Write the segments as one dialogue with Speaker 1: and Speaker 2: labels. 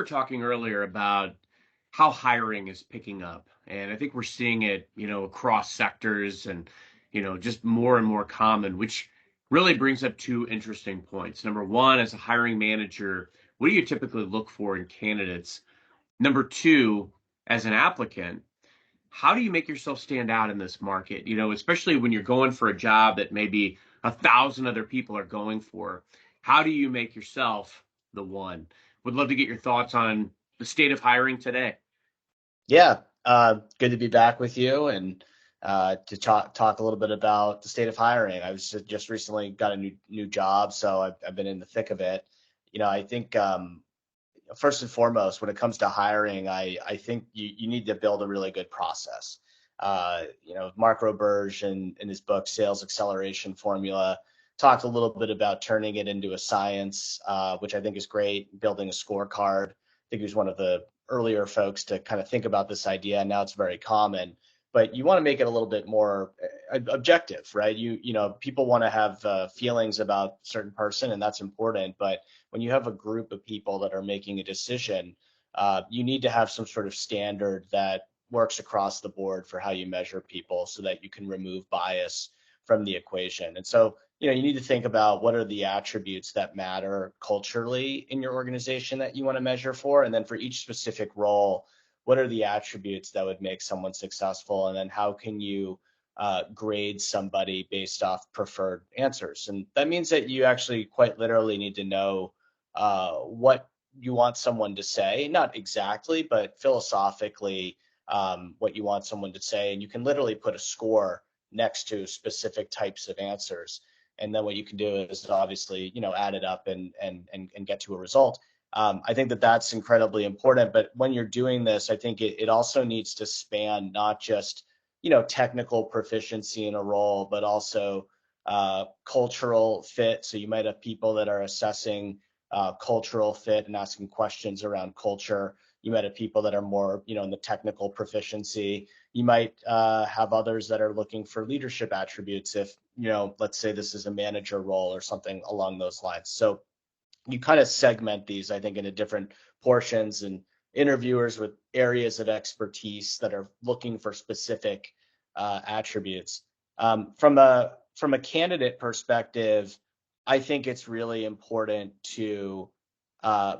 Speaker 1: talking earlier about how hiring is picking up, and I think we're seeing it, across sectors and, just more and more common, which really brings up two interesting points. Number one, as a hiring manager, what do you typically look for in candidates? Number two, as an applicant, how do you make yourself stand out in this market? Especially when you're going for a job that maybe 1,000 other people are going for. How do you make yourself the one? Would love to get your thoughts on the state of hiring today.
Speaker 2: Yeah, good to be back with you and to talk a little bit about the state of hiring. I was just recently got a new job, so I've been in the thick of it. I think first and foremost, when it comes to hiring, I think you need to build a really good process. Mark Roberge in his book Sales Acceleration Formula talked a little bit about turning it into a science, which I think is great. Building a scorecard. I think he was one of the earlier folks to kind of think about this idea, and now it's very common. But you want to make it a little bit more objective, right? People want to have feelings about a certain person, and that's important. But when you have a group of people that are making a decision, you need to have some sort of standard that works across the board for how you measure people so that you can remove bias from the equation. And so, you need to think about what are the attributes that matter culturally in your organization that you want to measure for. And then for each specific role, what are the attributes that would make someone successful? And then how can you grade somebody based off preferred answers? And that means that you actually quite literally need to know what you want someone to say, not exactly, but philosophically, what you want someone to say. And you can literally put a score next to specific types of answers. And then what you can do is obviously, add it up and get to a result. I think that that's incredibly important. But when you're doing this, I think it also needs to span not just, technical proficiency in a role, but also cultural fit. So you might have people that are assessing cultural fit and asking questions around culture. You might have people that are more, in the technical proficiency. You might have others that are looking for leadership attributes if, let's say this is a manager role or something along those lines. So you kind of segment these, I think, into different portions and interviewers with areas of expertise that are looking for specific attributes. From a candidate perspective, I think it's really important to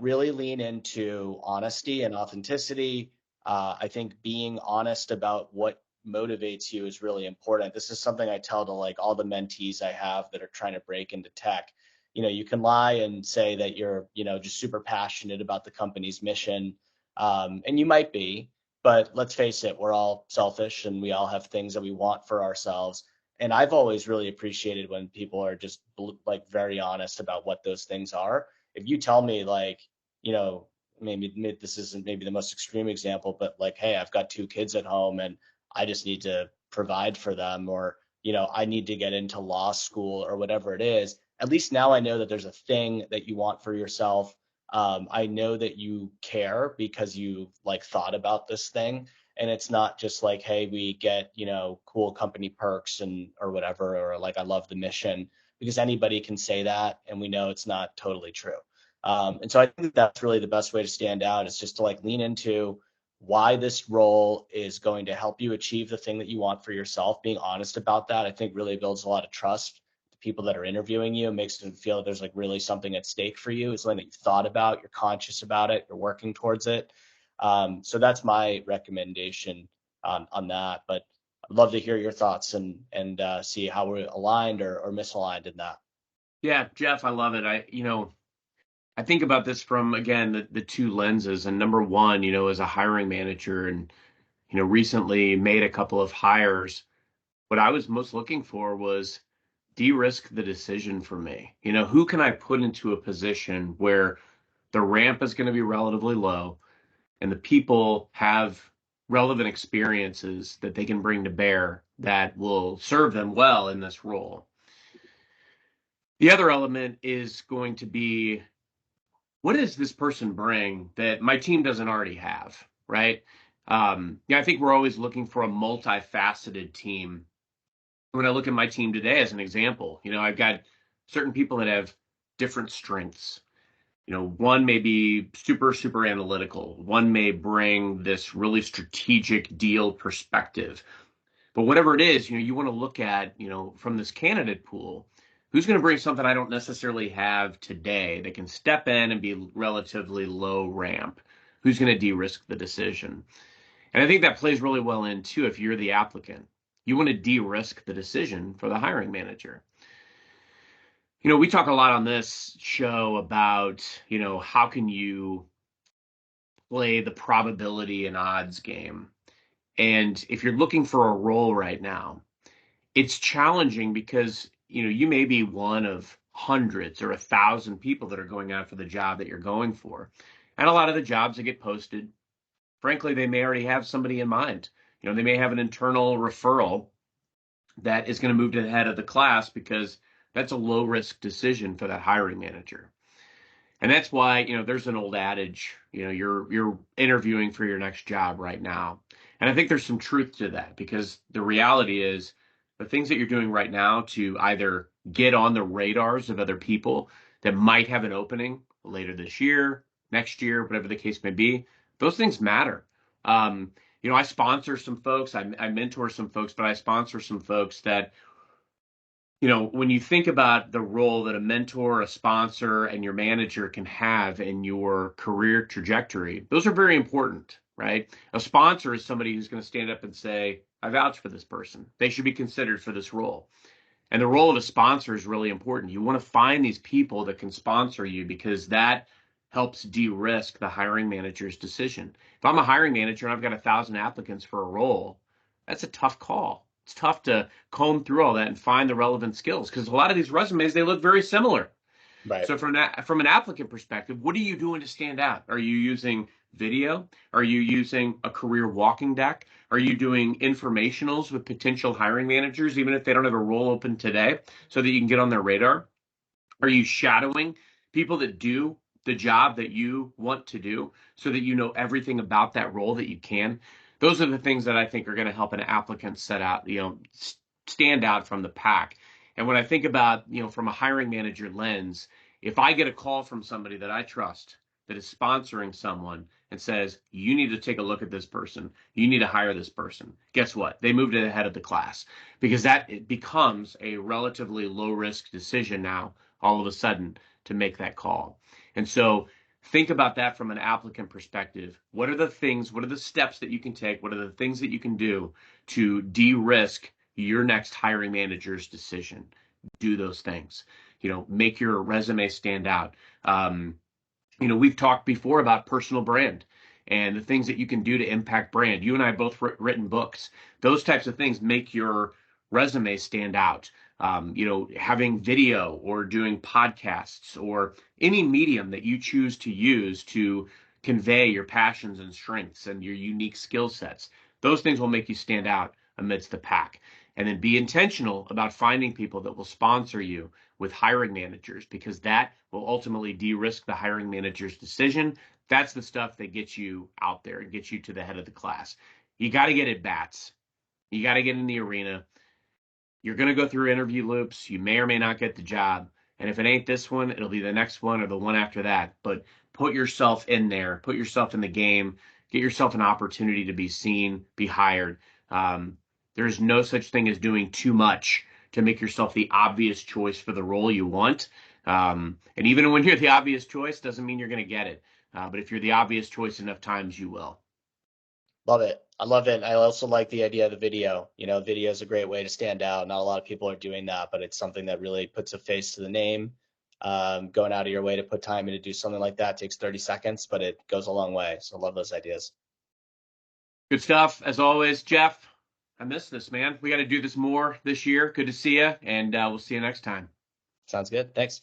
Speaker 2: really lean into honesty and authenticity. I think being honest about what motivates you is really important. This is something I tell to like all the mentees I have that are trying to break into tech. You can lie and say that you're, just super passionate about the company's mission. And you might be, but let's face it, we're all selfish and we all have things that we want for ourselves. And I've always really appreciated when people are just like very honest about what those things are. If you tell me like, maybe this isn't maybe the most extreme example, but like, hey, I've got two kids at home and I just need to provide for them, or, I need to get into law school or whatever it is. At least now I know that there's a thing that you want for yourself. I know that you care because you like thought about this thing. And it's not just like, hey, we get, cool company perks and or whatever, or like I love the mission, because anybody can say that and we know it's not totally true. And so I think that's really the best way to stand out, is just to like lean into why this role is going to help you achieve the thing that you want for yourself. Being honest about that, I think, really builds a lot of trust. The people that are interviewing you, makes them feel that there's like really something at stake for you. It's something that you've thought about, you're conscious about it, you're working towards it. So that's my recommendation on that. But I'd love to hear your thoughts and see how we're aligned or misaligned in that.
Speaker 1: Yeah, Jeff, I love it. I think about this from, again, the two lenses. And number one, as a hiring manager and, recently made a couple of hires, what I was most looking for was de-risk the decision for me. Who can I put into a position where the ramp is going to be relatively low and the people have relevant experiences that they can bring to bear that will serve them well in this role. The other element is going to be, what does this person bring that my team doesn't already have, right? I think we're always looking for a multifaceted team. When I look at my team today as an example, I've got certain people that have different strengths. One may be super, super analytical. One may bring this really strategic deal perspective. But whatever it is, you want to look at, from this candidate pool, who's going to bring something I don't necessarily have today that can step in and be relatively low ramp? Who's going to de-risk the decision? And I think that plays really well in too if you're the applicant. You want to de-risk the decision for the hiring manager. We talk a lot on this show about, how can you play the probability and odds game? And if you're looking for a role right now, it's challenging because, you may be one of hundreds or 1,000 people that are going out for the job that you're going for. And a lot of the jobs that get posted, frankly, they may already have somebody in mind. They may have an internal referral that is going to move to the head of the class because that's a low risk decision for that hiring manager. And that's why, there's an old adage, you're interviewing for your next job right now. And I think there's some truth to that because the reality is the things that you're doing right now to either get on the radars of other people that might have an opening later this year, next year, whatever the case may be, those things matter. I sponsor some folks, I mentor some folks, but I sponsor some folks that when you think about the role that a mentor, a sponsor, and your manager can have in your career trajectory, those are very important, right? A sponsor is somebody who's going to stand up and say, I vouch for this person. They should be considered for this role. And the role of a sponsor is really important. You want to find these people that can sponsor you because that helps de-risk the hiring manager's decision. If I'm a hiring manager and I've got 1,000 applicants for a role, that's a tough call. It's tough to comb through all that and find the relevant skills because a lot of these resumes, they look very similar.
Speaker 2: Right.
Speaker 1: So from an applicant perspective, what are you doing to stand out? Are you using video? Are you using a career walking deck? Are you doing informationals with potential hiring managers, even if they don't have a role open today, so that you can get on their radar? Are you shadowing people that do the job that you want to do so that you know everything about that role that you can? Those are the things that I think are going to help an applicant set out, stand out from the pack. And when I think about, from a hiring manager lens, if I get a call from somebody that I trust that is sponsoring someone and says, you need to take a look at this person, you need to hire this person, guess what? They move to the head of the class because that it becomes a relatively low risk decision now all of a sudden to make that call. And so think about that from an applicant perspective. What are the steps that you can take? What are the things that you can do to de-risk your next hiring manager's decision? Do those things. Make your resume stand out. We've talked before about personal brand and the things that you can do to impact brand. You and I both written books. Those types of things make your resume stand out. Having video or doing podcasts or any medium that you choose to use to convey your passions and strengths and your unique skill sets. Those things will make you stand out amidst the pack. And then be intentional about finding people that will sponsor you with hiring managers because that will ultimately de-risk the hiring manager's decision. That's the stuff that gets you out there and gets you to the head of the class. You got to get at bats. You got to get in the arena. You're going to go through interview loops. You may or may not get the job. And if it ain't this one, it'll be the next one or the one after that. But put yourself in there, put yourself in the game, get yourself an opportunity to be seen, be hired. There's no such thing as doing too much to make yourself the obvious choice for the role you want. And even when you're the obvious choice, doesn't mean you're going to get it. But if you're the obvious choice enough times, you will.
Speaker 2: Love it. I love it. I also like the idea of the video. Video is a great way to stand out. Not a lot of people are doing that, but it's something that really puts a face to the name. Going out of your way to put time in to do something like that takes 30 seconds, but it goes a long way. So I love those ideas.
Speaker 1: Good stuff. As always, Jeff, I miss this, man. We got to do this more this year. Good to see you, and we'll see you next time.
Speaker 2: Sounds good. Thanks.